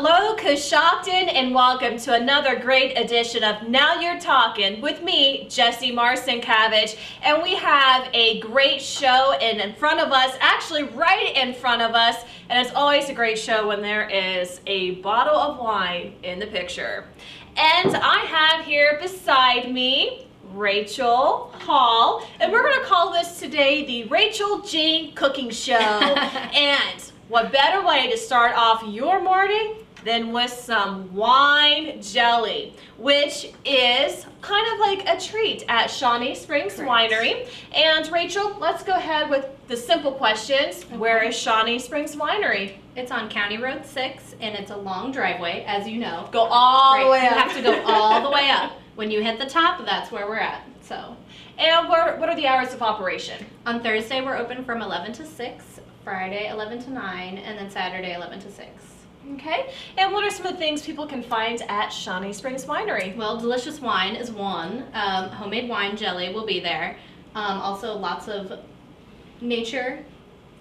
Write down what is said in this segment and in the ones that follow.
Hello, Coshocton, and welcome to another great edition of Now You're Talking with me, Jessie Marcinkiewicz, and we have a great show in front of us, actually right in front of us, and it's always a great show when there is a bottle of wine in the picture. And I have here beside me Rachel Hall, and we're going to call this today the Rachel Jane Cooking Show. And what better way to start off your morning than with some wine jelly, which is kind of like a treat at Shawnee Springs Winery. And Rachel, let's go ahead with the simple questions. Okay. Where is Shawnee Springs Winery? It's on County Road 6, and it's a long driveway, as you know. Go all the way up. You have to go all the way up. When you hit the top, that's where we're at. So, and what are the hours of operation? On Thursday, we're open from 11 to 6, Friday 11 to 9, and then Saturday 11 to 6. Okay, and what are some of the things people can find at Shawnee Springs Winery? Well, delicious wine is one. Homemade wine jelly will be there. Also, lots of nature,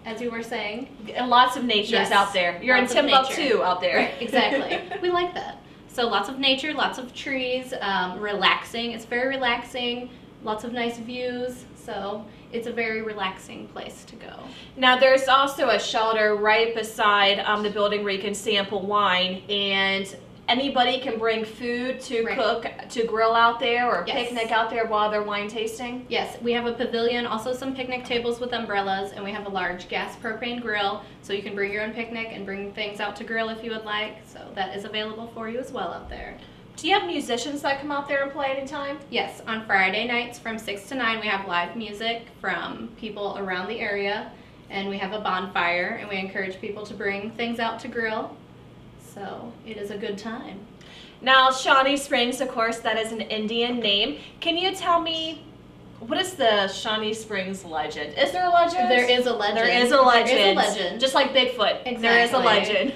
as you were saying. And lots of nature is out there. You're in Timbuktu out there. Right, exactly. We like that. So lots of nature, lots of trees, relaxing. It's very relaxing. Lots of nice views. So it's a very relaxing place to go. Now there's also a shelter right beside the building where you can sample wine, and anybody can bring food to cook, to grill out there, or picnic out there while they're wine tasting? Yes, we have a pavilion, also some picnic tables with umbrellas, and we have a large gas propane grill, so you can bring your own picnic and bring things out to grill if you would like. So that is available for you as well out there. Do you have musicians that come out there and play anytime? Yes, on Friday nights from 6 to 9 we have live music from people around the area, and we have a bonfire, and we encourage people to bring things out to grill. So it is a good time. Now Shawnee Springs, of course, that is an Indian name. Can you tell me, what is the Shawnee Springs legend? Is there a legend? There is a legend. There is a legend. There is a legend. Just like Bigfoot. Exactly. There is a legend.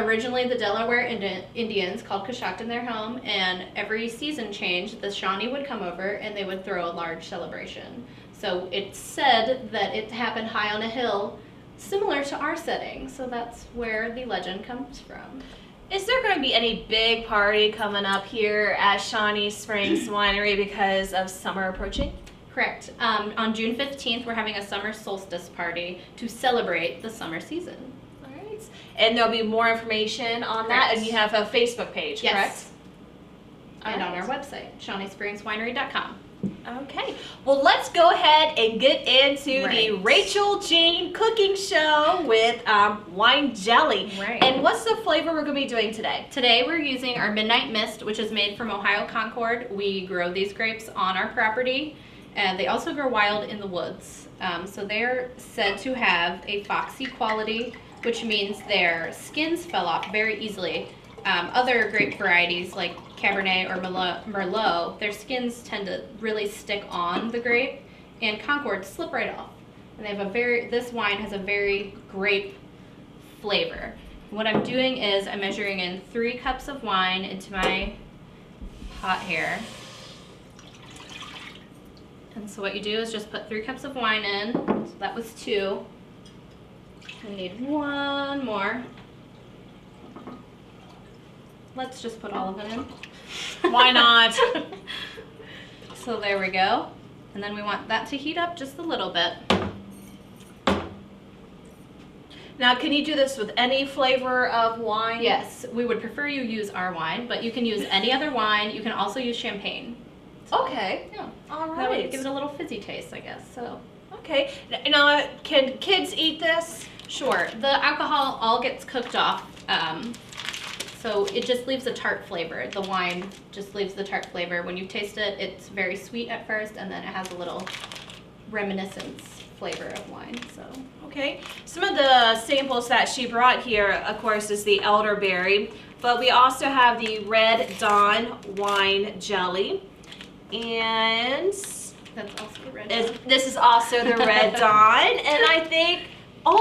Originally, the Delaware Indians called Coshocton their home, and every season change, the Shawnee would come over and they would throw a large celebration. So it's said that it happened high on a hill, similar to our setting. So that's where the legend comes from. Is there going to be any big party coming up here at Shawnee Springs Winery because of summer approaching? Correct. On June 15th, we're having a summer solstice party to celebrate the summer season. All right. And there'll be more information on that, and you have a Facebook page, correct? And on our website, ShawneeSpringsWinery.com. Okay. Well, let's go ahead and get into the Rachel Jane Cooking Show with wine jelly. Right. And what's the flavor we're going to be doing today? Today we're using our Midnight Mist, which is made from Ohio Concord. We grow these grapes on our property. And they also grow wild in the woods. So they're said to have a foxy quality, which means their skins fell off very easily. Other grape varieties like Cabernet or Merlot, their skins tend to really stick on the grape, and Concord slip right off. And they have this wine has a very grape flavor. What I'm doing is I'm measuring in 3 cups of wine into my pot here. And so what you do is just put 3 cups of wine in. So that was 2. We need 1 more. Let's just put all of it in. Why not? So there we go. And then we want that to heat up just a little bit. Now, can you do this with any flavor of wine? Yes, we would prefer you use our wine, but you can use any other wine. You can also use champagne. Okay. Yeah. All right. That would give it a little fizzy taste, I guess. So. Okay. Now, can kids eat this? Sure. The alcohol all gets cooked off, so it just leaves a tart flavor. The wine just leaves the tart flavor. When you taste it, it's very sweet at first, and then it has a little reminiscence flavor of wine. So. Okay. Some of the samples that she brought here, of course, is the elderberry, but we also have the Red Dawn wine jelly. And that's also the Red Dawn. This is also the Red Dawn, and I think,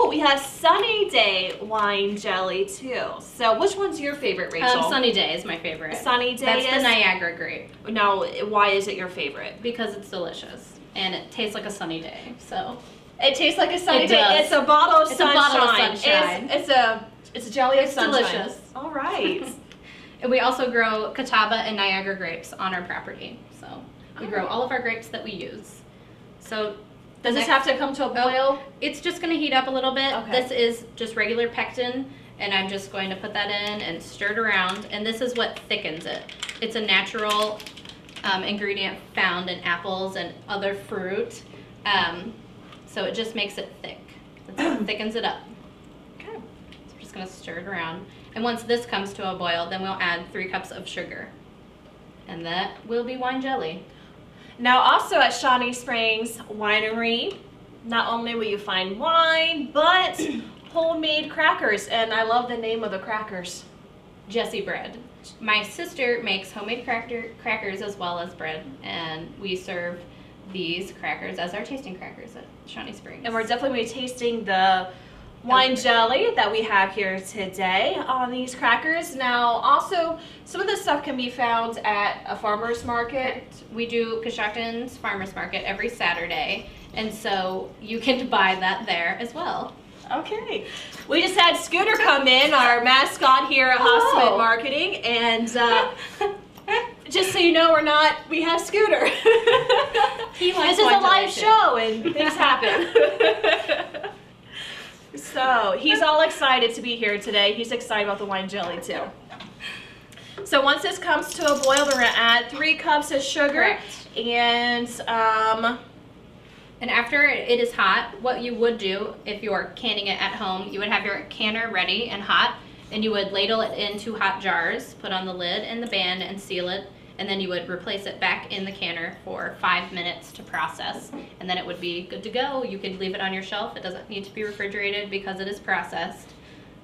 we have Sunny Day wine jelly too. So which one's your favorite, Rachel? Sunny Day is my favorite. Sunny Day That's the Niagara grape. Now, why is it your favorite? Because it's delicious, and it tastes like a sunny day, so. It tastes like a sunny day. Does. It's a bottle of It's sunshine. a bottle of sunshine. It's a jelly of sunshine. Delicious. All right. right. And we also grow Catawba and Niagara grapes on our property. So we grow all of our grapes that we use. So does this have to come to a boil? It's just going to heat up a little bit. Okay. This is just regular pectin, and I'm just going to put that in and stir it around. And this is what thickens it. It's a natural ingredient found in apples and other fruit. So it just makes it thick. It thickens it up. Okay. So we're just going to stir it around. And once this comes to a boil, then we'll add 3 cups of sugar. And that will be wine jelly. Now also at Shawnee Springs Winery, not only will you find wine, but homemade crackers. And I love the name of the crackers. Jessie bread. My sister makes homemade crackers as well as bread. And we serve these crackers as our tasting crackers at Shawnee Springs. And we're definitely going to be tasting the wine jelly that we have here today on these crackers. Now, also, some of this stuff can be found at a farmer's market. Correct. We do Coshocton's Farmer's Market every Saturday, and so you can buy that there as well. Okay. We just had Scooter come in, our mascot here at Hasseman Marketing, and just so you know, we have Scooter. This is a live show, and things happen. So he's all excited to be here today. He's excited about the wine jelly too. So once this comes to a boil, we're going to add 3 cups of sugar. Correct. And after it is hot, what you would do if you're canning it at home, you would have your canner ready and hot, and you would ladle it into hot jars, put on the lid and the band and seal it, and then you would replace it back in the canner for 5 minutes to process, and then it would be good to go. You could leave it on your shelf. It doesn't need to be refrigerated because it is processed.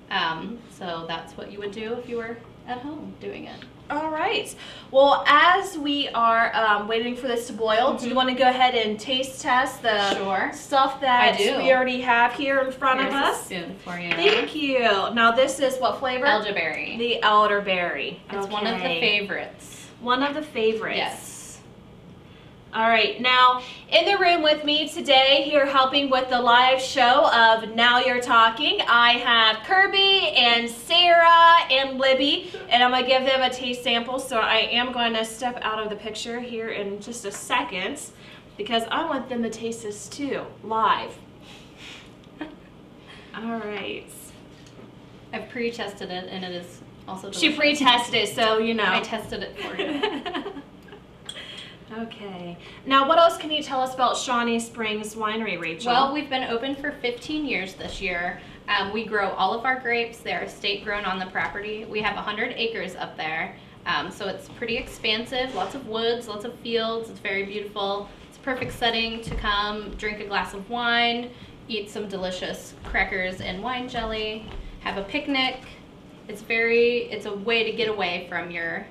So that's what you would do if you were at home doing it. all right. Well, as we are waiting for this to boil, do you want to go ahead and taste test the stuff that we already have here in front of us? A spoon for you. Thank you. Now this is what flavor? Elderberry. The elderberry. It's one of the favorites. One of the favorites. Yes. All right. Now, in the room with me today, here helping with the live show of Now You're Talking, I have Kirby and Sarah and Libby, and I'm going to give them a taste sample. So I am going to step out of the picture here in just a second because I want them to taste this too, live. All right. I've pre-tested it, and it is also delicious. She pre-tested, so you know. I tested it for you. Okay. Now, what else can you tell us about Shawnee Springs Winery, Rachel? Well, we've been open for 15 years this year. We grow all of our grapes. They're state grown on the property. We have 100 acres up there, so it's pretty expansive. Lots of woods, lots of fields. It's very beautiful. It's a perfect setting to come drink a glass of wine, eat some delicious crackers and wine jelly, have a picnic. It's a way to get away from your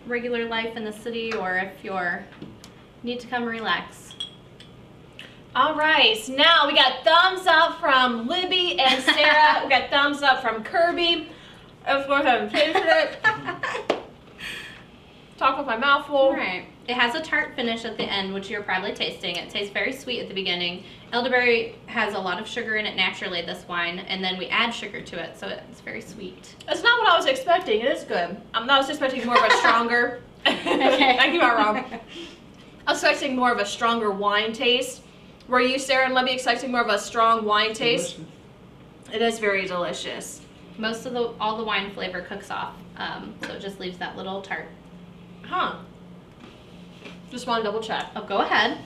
regular life in the city, or if you're need to come relax. All right, now we got thumbs up from Libby and Sarah. We got thumbs up from Kirby. Let's go ahead and taste it. Talk with my mouth full. Right. It has a tart finish at the end, which you're probably tasting. It tastes very sweet at the beginning. Elderberry has a lot of sugar in it naturally, this wine, and then we add sugar to it, so it's very sweet. It's not what I was expecting. It is good. I was expecting more of a stronger. Okay. I came out wrong. I was expecting more of a stronger wine taste. Were you, Sarah and Libby, expecting more of a strong wine taste? Delicious. It is very delicious. Most of all the wine flavor cooks off, so it just leaves that little tart. Huh. Just want to double check. Oh, go ahead.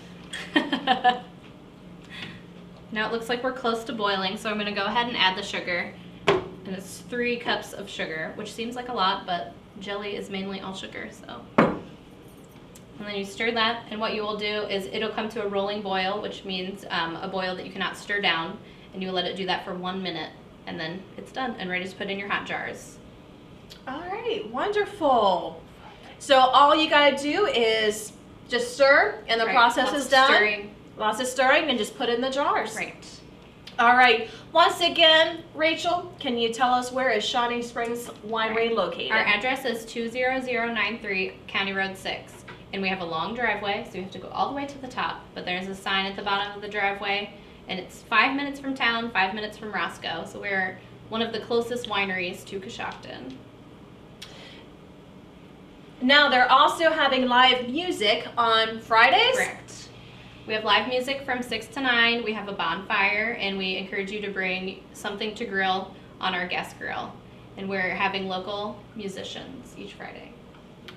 Now it looks like we're close to boiling, so I'm going to go ahead and add the sugar. And it's 3 cups of sugar, which seems like a lot, but jelly is mainly all sugar, so. And then you stir that, and what you will do is it'll come to a rolling boil, which means a boil that you cannot stir down, and you will let it do that for 1 minute, and then it's done and ready to put in your hot jars. All right, wonderful. So all you gotta do is just stir, and the process is done. Stirring. Lots of stirring, and just put it in the jars. Right. All right. Once again, Rachel, can you tell us where is Shawnee Springs Winery located? Our address is 20093 County Road 6, and we have a long driveway, so you have to go all the way to the top, but there's a sign at the bottom of the driveway, and it's 5 minutes from town, 5 minutes from Roscoe, so we're one of the closest wineries to Coshocton. Now they're also having live music on Fridays? Correct. We have live music from 6 to 9. We have a bonfire, and we encourage you to bring something to grill on our gas grill. And we're having local musicians each Friday.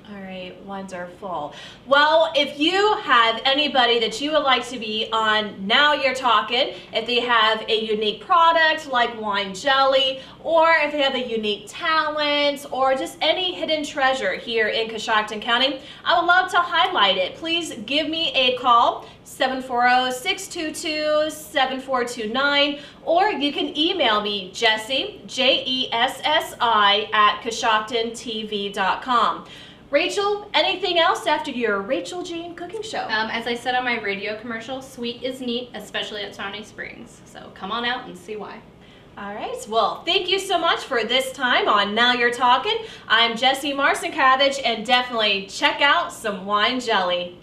All right, wonderful. Well, if you have anybody that you would like to be on Now You're Talking, if they have a unique product like wine jelly, or if they have a unique talent, or just any hidden treasure here in Coshocton County, I would love to highlight it. Please give me a call, 740-622-7429, or you can email me, Jessie, Jessi, at CoshoctonTV.com. Rachel, anything else after your Rachel Jean cooking show? As I said on my radio commercial, sweet is neat, especially at Shawnee Springs. So come on out and see why. All right. Well, thank you so much for this time on Now You're Talking. I'm Jessie Marcinkavage, and definitely check out some wine jelly.